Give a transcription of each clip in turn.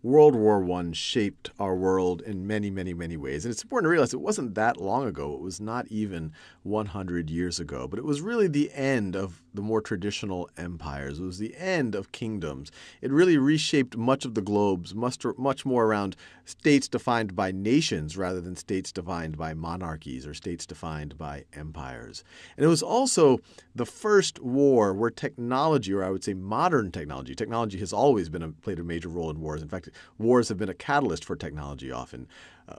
World War I shaped our world in many, many, many ways. And it's important to realize it wasn't that long ago. It was not even 100 years ago. But it was really the end of the more traditional empires. It was the end of kingdoms. It really reshaped much of the globes, much more around states defined by nations rather than states defined by monarchies or states defined by empires. And it was also the first war where technology, or I would say modern technology has always played a major role in wars. In fact, wars have been a catalyst for technology often.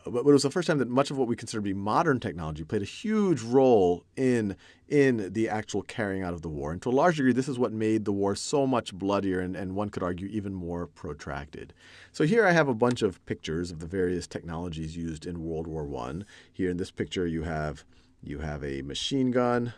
But it was the first time that much of what we consider to be modern technology played a huge role in the actual carrying out of the war. And to a large degree, this is what made the war so much bloodier and one could argue even more protracted. So here I have a bunch of pictures of the various technologies used in World War I. Here in this picture you have a machine gun.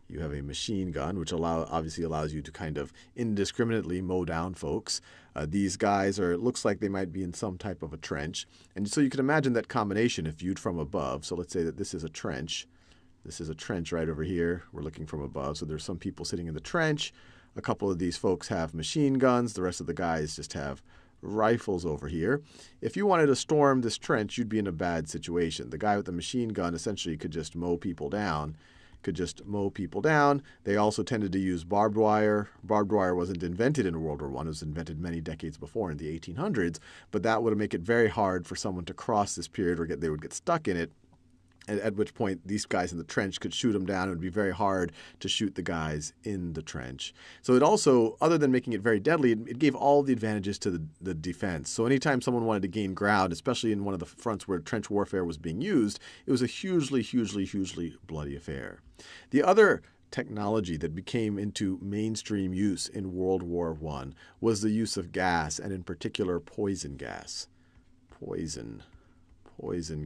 You have a machine gun, which obviously allows you to kind of indiscriminately mow down folks. These guys it looks like they might be in some type of a trench. And so you can imagine that combination if viewed from above. So let's say that this is a trench. This is a trench right over here. We're looking from above. So there's some people sitting in the trench. A couple of these folks have machine guns. The rest of the guys just have rifles over here. If you wanted to storm this trench, you'd be in a bad situation. The guy with the machine gun essentially could just mow people down. They also tended to use barbed wire. Barbed wire wasn't invented in World War I. It was invented many decades before in the 1800s, but that would make it very hard for someone to cross this period or they would get stuck in it, at which point these guys in the trench could shoot them down. It would be very hard to shoot the guys in the trench. So it also, other than making it very deadly, it gave all the advantages to the defense. So anytime someone wanted to gain ground, especially in one of the fronts where trench warfare was being used, it was a hugely, hugely, hugely bloody affair. The other technology that became into mainstream use in World War I was the use of gas, and in particular poison gas. Poison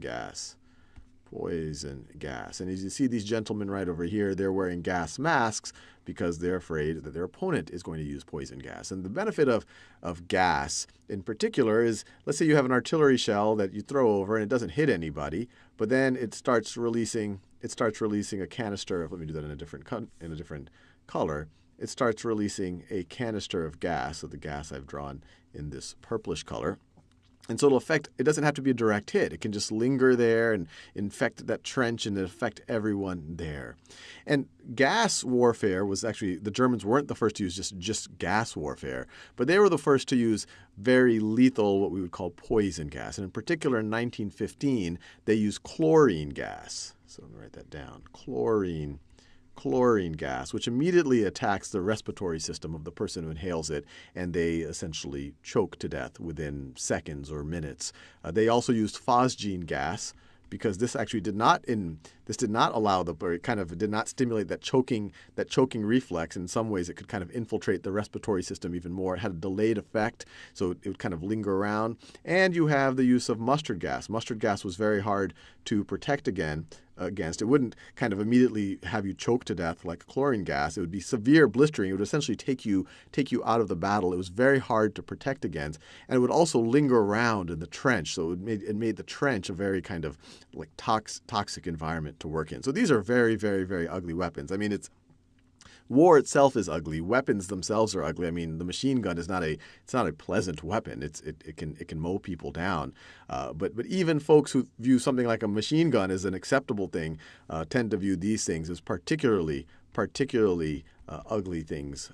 gas. And as you see these gentlemen right over here, they're wearing gas masks because they're afraid that their opponent is going to use poison gas. And the benefit of gas in particular is, let's say you have an artillery shell that you throw over and it doesn't hit anybody, but then it starts releasing a canister of, let me do that in a different color. It starts releasing a canister of gas, so the gas I've drawn in this purplish color. And so it doesn't have to be a direct hit. It can just linger there and infect that trench and affect everyone there. And gas warfare was actually, the Germans weren't the first to use just gas warfare, but they were the first to use very lethal, what we would call poison gas. And in particular, in 1915, they used chlorine gas. So let me write that down. Chlorine gas, which immediately attacks the respiratory system of the person who inhales it, and they essentially choke to death within seconds or minutes. They also used phosgene gas because this actually did not allow it kind of did not stimulate that choking reflex. In some ways, it could kind of infiltrate the respiratory system even more. It had a delayed effect, so it would kind of linger around. And you have the use of mustard gas. Mustard gas was very hard to protect against. It wouldn't kind of immediately have you choke to death like chlorine gas. It would be severe blistering. It would essentially take you out of the battle. It was very hard to protect against, and it would also linger around in the trench. So it made the trench a very kind of like toxic environment to work in. So these are very, very, very ugly weapons. I mean, war itself is ugly. Weapons themselves are ugly. I mean, the machine gun is not a pleasant weapon. It can mow people down. But even folks who view something like a machine gun as an acceptable thing tend to view these things as particularly ugly things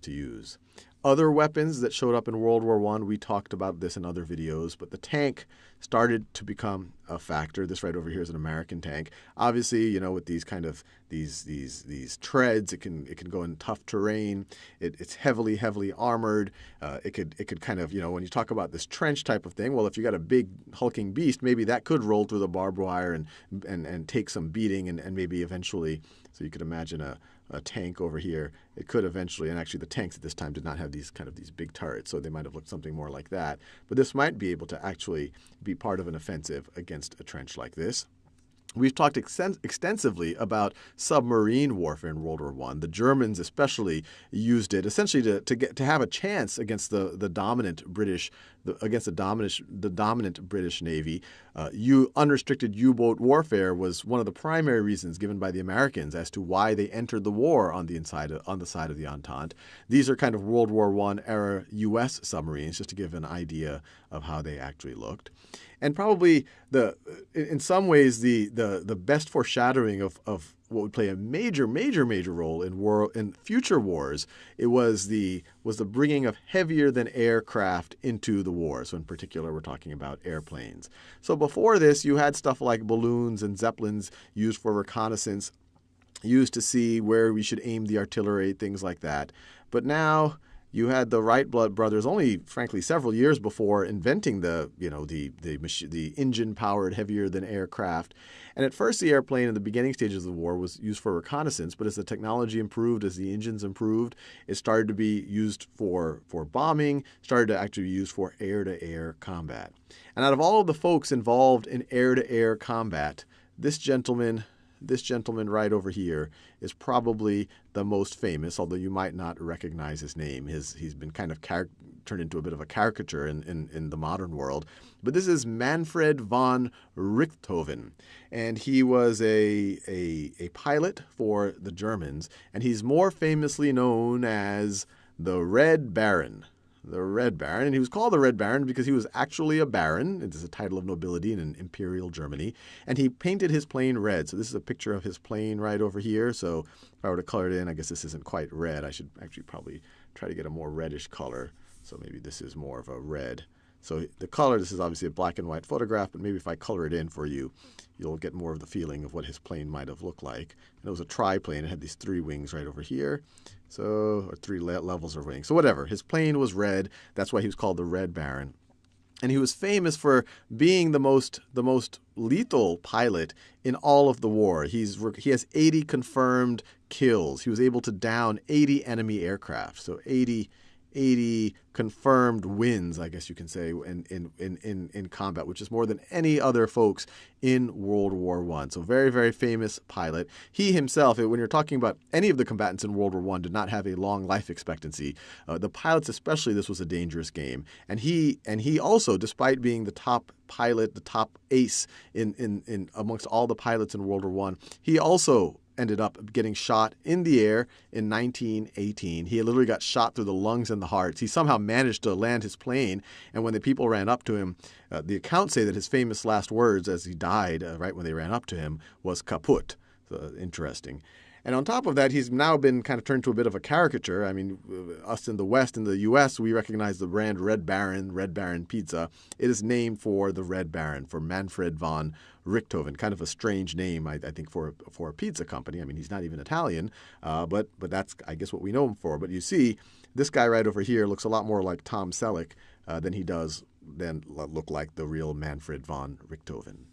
to use. Other weapons that showed up in World War I, we talked about this in other videos, but the tank started to become a factor. This right over here is an American tank. Obviously, with these kind of these treads, it can go in tough terrain. It's heavily armored. It could kind of, when you talk about this trench type of thing, well, if you got a big hulking beast, maybe that could roll through the barbed wire and take some beating and maybe eventually. So you could imagine a tank over here. It could eventually, and actually the tanks at this time did not have these big turrets, so they might have looked something more like that. But this might be able to actually be part of an offensive against a trench like this. We've talked extensively about submarine warfare in World War I. The Germans especially used it essentially to have a chance against the dominant British British Navy. Unrestricted U-boat warfare was one of the primary reasons given by the Americans as to why they entered the war on the side of the Entente. These are kind of World War I era U.S. submarines, just to give an idea of how they actually looked. And probably in some ways the best foreshadowing of what would play a major role in future wars, it was the bringing of heavier than aircraft into the war. So in particular, we're talking about airplanes. So before this, you had stuff like balloons and zeppelins used for reconnaissance, used to see where we should aim the artillery, things like that. But now you had the Wright brothers only, frankly, several years before inventing the engine-powered heavier-than aircraft. And at first, the airplane in the beginning stages of the war was used for reconnaissance, but as the technology improved, as the engines improved, it started to be used for bombing, started to actually be used for air-to-air combat. And out of all of the folks involved in air-to-air combat, this gentleman right over here is probably the most famous, although you might not recognize his name. He's been kind of turned into a bit of a caricature in the modern world. But this is Manfred von Richthofen, and he was a pilot for the Germans, and he's more famously known as the Red Baron. The Red Baron, and he was called the Red Baron because he was actually a baron. It is a title of nobility in Imperial Germany, and he painted his plane red. So this is a picture of his plane right over here. So if I were to color it in, I guess this isn't quite red. I should actually probably try to get a more reddish color. So maybe this is more of a red. So the color, this is obviously a black and white photograph, but maybe if I color it in for you, you'll get more of the feeling of what his plane might have looked like. And it was a triplane. It had these 3 wings right over here, or 3 levels of wings. So whatever. His plane was red. That's why he was called the Red Baron. And he was famous for being the most lethal pilot in all of the war. He has 80 confirmed kills. He was able to down 80 enemy aircraft. So 80 confirmed wins, I guess you can say, in combat, which is more than any other folks in World War I. So very, very famous pilot. He himself, when you're talking about any of the combatants in World War I, did not have a long life expectancy. The pilots especially, this was a dangerous game. And he also, despite being the top pilot, the top ace in amongst all the pilots in World War I, he also ended up getting shot in the air in 1918. He literally got shot through the lungs and the heart. He somehow managed to land his plane, and when the people ran up to him, the accounts say that his famous last words as he died, right when they ran up to him, was "kaput." So, interesting. And on top of that, he's now been kind of turned to a bit of a caricature. I mean, us in the West, in the U.S., we recognize the brand Red Baron Pizza. It is named for the Red Baron, for Manfred von Richthofen. Kind of a strange name, I think, for a pizza company. I mean, he's not even Italian, but that's, I guess, what we know him for. But you see, this guy right over here looks a lot more like Tom Selleck than look like the real Manfred von Richthofen.